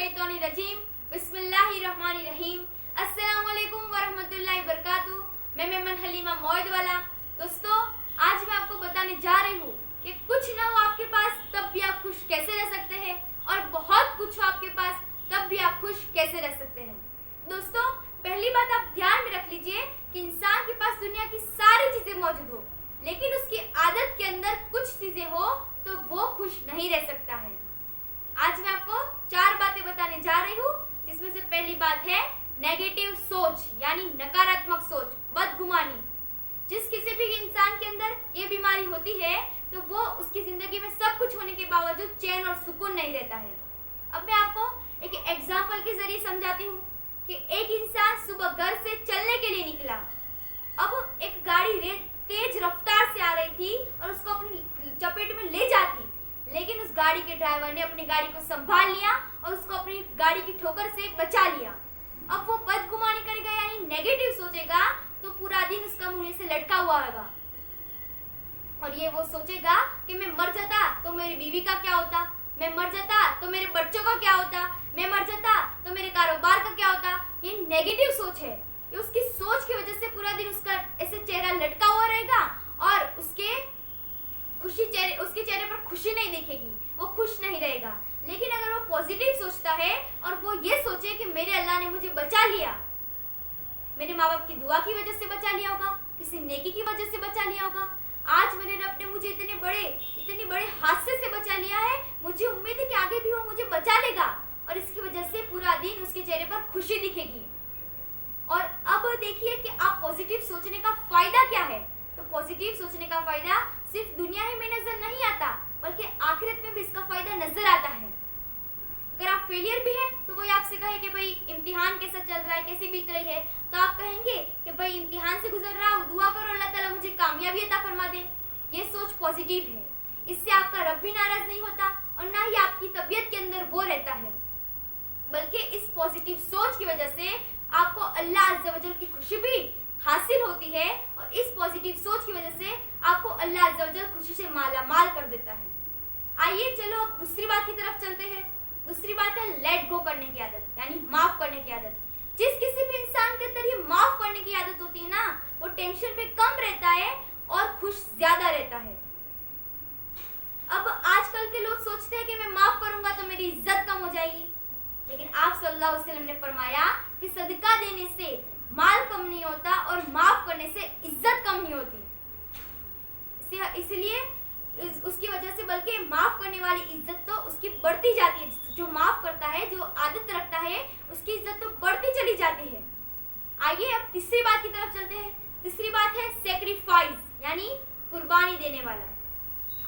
मिनशैतानिर्रजीम बिस्मिल्लाहिर्रहमानिर्रहीम अस्सलामुअलैकुम वरहमतुल्लाहि वबरकातुहू। मैं मेमन हलीमा मोइदवाला। दोस्तों, आज मैं आपको बताने जा रही हूँ कि कुछ ना हो आपके पास तब भी आप खुश कैसे रह सकते हैं और बहुत कुछ हो आपके पास तब भी आप खुश कैसे रह सकते हैं। दोस्तों, पहली बात आप ध्यान में रख लीजिए कि इंसान के पास दुनिया की सारी चीजें मौजूद हो, लेकिन उसकी आदत के अंदर कुछ चीजें हो तो वो खुश नहीं रह सकता है। आज मैं आपको 4 बातें बताने जा रही हूँ, जिसमें से पहली बात है नेगेटिव सोच, यानी नकारात्मक सोच, बदगुमानी। जिस किसी भी इंसान के अंदर ये बीमारी होती है तो वो उसकी जिंदगी में सब कुछ होने के बावजूद चैन और सुकून नहीं रहता है। अब मैं आपको एक एग्जाम्पल के जरिए समझाती हूँ कि एक इंसान सुबह घर से चलने के लिए निकला। अब एक गाड़ी तेज रफ्तार से आ रही थी और उसको अपनी चपेट में ले जाती, लेकिन उस गाड़ी के ड्राइवर ने अपनी गाड़ी को संभाल लिया और उसको अपनी गाड़ी की ठोकर से बचा लिया। अब वो बदगुमानी करेगा, यानी नेगेटिव सोचेगा, तो पूरा दिन उसका मुंह से लटका हुआ होगा और ये वो सोचेगा कि मैं मर जाता तो मेरी बीवी का क्या होता, मैं मर जाता तो मेरे बच्चों का क्या होता, मैं मर जाता तो मेरे कारोबार का क्या होता। ये नेगेटिव सोच है। ये उसकी सोच की वजह से पूरा दिन उसका ऐसे चेहरा लटका हुआ रहेगा और उसके चेहरे पर खुशी नहीं दिखेगी, वो खुश नहीं रहेगा। लेकिन अगर वो पॉजिटिव सोचता है और वो ये सोचे कि मेरे अल्लाह ने मुझे बचा लिया, मेरे माँ बाप की दुआ की वजह से बचा लिया होगा, किसी नेकी की वजह से बचा लिया होगा, आज मेरे रब ने मुझे इतने बड़े हादसे से बचा लिया है, मुझे उम्मीद है कि आगे भी वो मुझे बचा लेगा, और इसकी वजह से पूरा दिन उसके चेहरे पर खुशी दिखेगी। और अब देखिए कि आप पॉजिटिव सोचने का फायदा क्या है। तो पॉजिटिव सोचने का फायदा सिर्फ दुनिया ही में नजर नहीं आता, बल्कि आखिरत में भी इसका फायदा नजर आता है। अगर आप फेलियर भी हैं तो कोई आपसे कहे कि भाई इम्तिहान कैसा चल रहा है, कैसी बीत रही है, तो आप कहेंगे कि भाई इम्तिहान से गुजर रहा हूँ, दुआ करो अल्लाह ताला मुझे कामयाबी अता फरमा दे। ये सोच पॉजिटिव है। इससे आपका रब भी नाराज नहीं होता और ना ही आपकी तबीयत के अंदर वो रहता है, बल्कि इस पॉजिटिव सोच की वजह से आपको अल्लाह अज़्ज़ा वजल की खुशी भी हासिल होती है, और इस पॉजिटिव सोच की वजह से आपको अल्लाह अज़्ज़ा वजल खुशी से माला माल कर देता है। आइए चलो अब दूसरी बात की तरफ चलते हैं। दूसरी बात है लेट गो करने की आदत, यानी माफ करने की आदत। जिस किसी भी इंसान के अंदर ये माफ करने की आदत होती है ना, वो टेंशन पे कम रहता है और खुश ज्यादा रहता है। अब आजकल के लोग सोचते हैं कि मैं माफ करूंगा तो मेरी इज्जत कम हो जाएगी, लेकिन आप सल्लल्लाहु अलैहि वसल्लम ने फरमाया कि सदका देने से माल कम नहीं होता और माफ करने से इज्जत कम नहीं होती। इसलिए उसकी वजह से बल्कि माफ करने वाली इज्जत तो उसकी बढ़ती जाती है। जो माफ करता है, जो आदत रखता है, उसकी इज्जत तो बढ़ती चली जाती है। आइए अब तीसरी बात की तरफ चलते हैं। तीसरी बात है सेक्रीफाइस, यानी कुर्बानी देने वाला।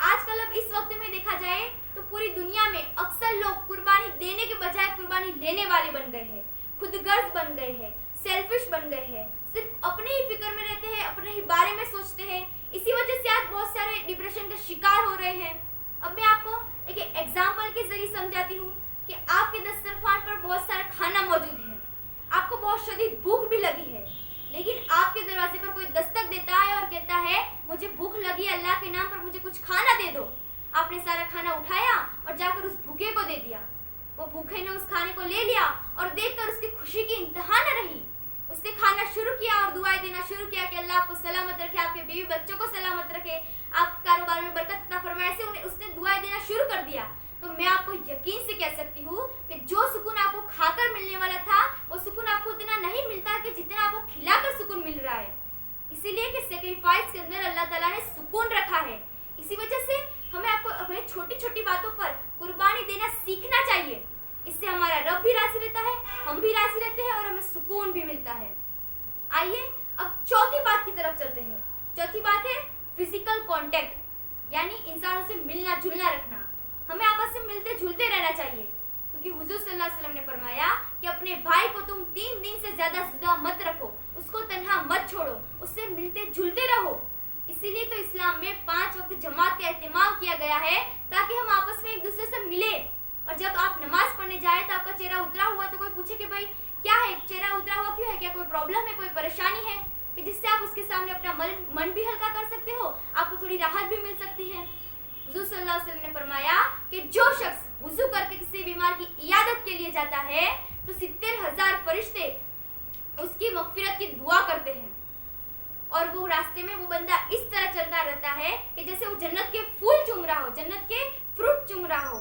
आजकल अब इस वक्त में देखा जाए तो पूरी दुनिया में अक्सर लोग कुर्बानी देने के बजाय कुर्बानी लेने वाले बन गए हैं, खुदगर्ज बन गए हैं, सेल्फिश बन गए हैं, सिर्फ अपने ही फिक्र में रहते हैं, अपने ही बारे में सोचते हैं। इसी वजह से आज बहुत सारे डिप्रेशन के शिकार हो रहे हैं। अब मैं आपको एक एग्जाम्पल के जरिए समझाती हूँ कि आपके दस्तरखान पर बहुत सारा खाना मौजूद है, आपको बहुत शदीद भूख भी लगी है, लेकिन आपके दरवाजे पर कोई दस्तक देता है और कहता है मुझे भूख लगी, अल्लाह के नाम पर मुझे कुछ खाना दे दो। आपने सारा खाना उठाया और जाकर उस भूखे को दे दिया। वो भूखे ने उस खाने को ले लिया और देखकर उसकी खुशी की इंतहा न रही। उसने खाना शुरू किया और दुआएं देना शुरू किया कि अल्लाह आपको सलामत रखे, आपके बीवी बच्चों को सलामत रखे, आपके कारोबार में बरकत अता फरमाए। ऐसे उसने दुआएं देना शुरू कर दिया। तो मैं आपको यकीन से कह सकती हूँ कि जो सुकून आपको खाकर मिलने वाला था, वो सुकून आपको उतना नहीं मिलता कि जितना आपको खिलाकर सुकून मिल रहा है। इसीलिए कि सेक्रीफाइस के अंदर अल्लाह ताला ने सुकून रखा है। इसी वजह से हमें छोटी छोटी बातों पर कुर्बानी देना सीखना चाहिए। इससे हमारा रब भी राजी रहता है, हम भी राजी रहते हैं और हमें सुकून भी मिलता है। आइए अब चौथी बात की तरफ चलते हैं। चौथी बात है फिजिकल कांटेक्ट, यानी इंसानों से मिलना जुलना रखना। हमें आपस में मिलते जुलते रहना चाहिए, क्योंकि हुजूर सल्लल्लाहु अलैहि वसल्लम ने फरमाया कि अपने भाई को तुम 3 दिन से ज्यादा जुदा मत रखो, उसको तन्हा मत छोड़ो, उससे मिलते जुलते रहो। इसीलिए तो इस्लाम में 5 वक्त जमात का एहतमाम किया गया है, ताकि हम आपस में एक दूसरे से मिले। और जब आप नमाज पढ़ने जाए तो आपका चेहरा उतरा हुआ तो कोई पूछे कि भाई क्या है, चेहरा उतरा हुआ क्यों है, क्या कोई प्रॉब्लम है, कोई परेशानी है, कि जिससे आप उसके सामने अपना मन भी हल्का कर सकते हो, आपको थोड़ी राहत भी मिल सकती है। हुजूर सल्लल्लाहु अलैहि वसल्लम ने फरमाया कि जो शख्स वुजू करके किसी बीमार की इयादत के लिए जाता है तो 70,000 फरिश्ते उसकी मगफिरत की दुआ करते हैं और वो रास्ते में वो बंदा इस तरह चलता रहता है कि जैसे वो जन्नत के फूल चूम रहा हो, जन्नत के फ्रूट चूम रहा हो।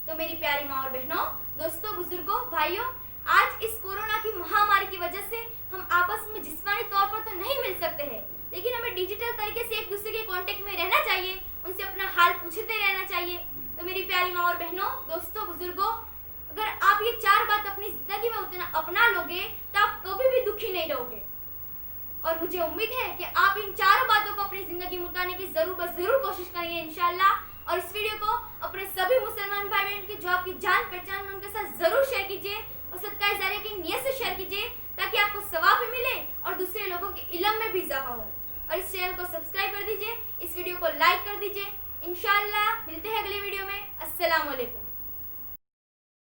तो मेरी प्यारी माँ और बहनों, दोस्तों, बुजुर्गों, भाइयों, आज इस कोरोना की महामारी की वजह से हम आपस में जिस्मानी तौर पर तो नहीं मिल सकते हैं, लेकिन हमें डिजिटल तरीके से एक दूसरे के कांटेक्ट में रहना चाहिए, उनसे अपना हाल पूछते रहना चाहिए। तो मेरी प्यारी माँ और बहनों, दोस्तों, बुजुर्गों, अगर आप ये 4 बात अपनी जिंदगी में उतना अपना लोगे तो आप कभी भी दुखी नहीं रहोगे। और मुझे उम्मीद है कि आप इन 4 बातों को अपनी जिंदगी में उतारने की जरूर कोशिश करेंगे इंशाल्लाह। और इस वीडियो को अपने सभी मुसलमान भाई बहन के जो आपकी जान पहचान में उनके साथ जरूर शेयर कीजिए और सदका जारिया की नियत से शेयर कीजिए ताकि आपको सवाब भी मिले और दूसरे लोगों के इल्म में भी इजाफा हो। और इस चैनल को सब्सक्राइब कर दीजिए, इस वीडियो को लाइक कर दीजिए। इंशाल्लाह मिलते हैं अगली वीडियो में। अस्सलाम वालेकुम।